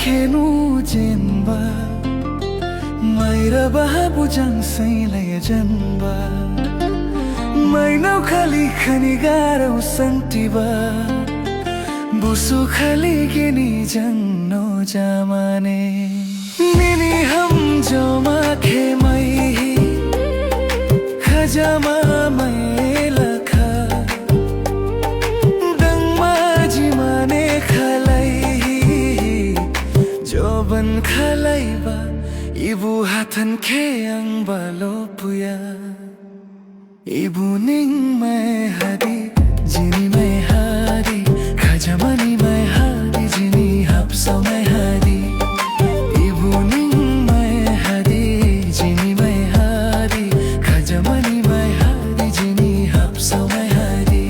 खेनु जेनबा Maira bahabujang sailay janba Mainaw khali khani garaw santiba Busu khali gini jang no jamane Nini ham joma khe mai khajama mai lakha Dang ma jimane khalai joban khalai ba Ibu hatan ke ang balopuya Ibu ning mai hadi Jini mai hadi Khajamani mai hadi Jini hapsa mai hadi Ibu ning mai hadi Jini mai hadi Khajamani mai hadi Jini hapsa mai hadi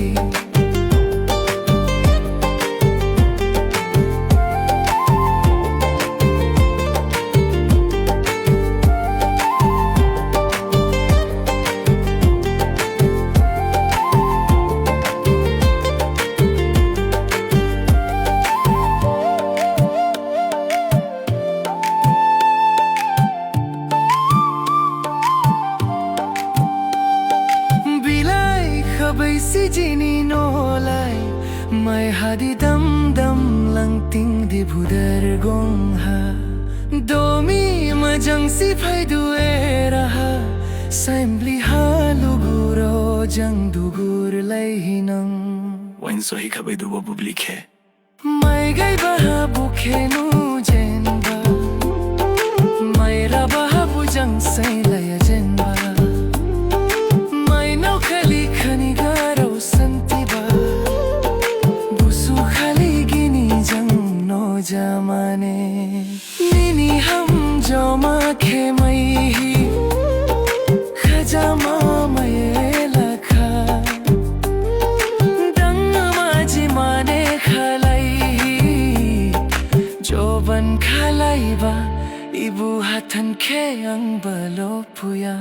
Baisi jini nolai mai hadi dam dam lang ting di budar gong ha domi majang si phai due raha saimli ha luguro jang dugur lai hinang wain so hi khabai du bo public hai mai gai ba bukhe nu jenba mai ra ba bu jang sai lai jenba Jamane Nini ham joma khe mai khajama mai lakha Dang ma jimane khalai joban khalai ba Ibu hatan ke ang balopuya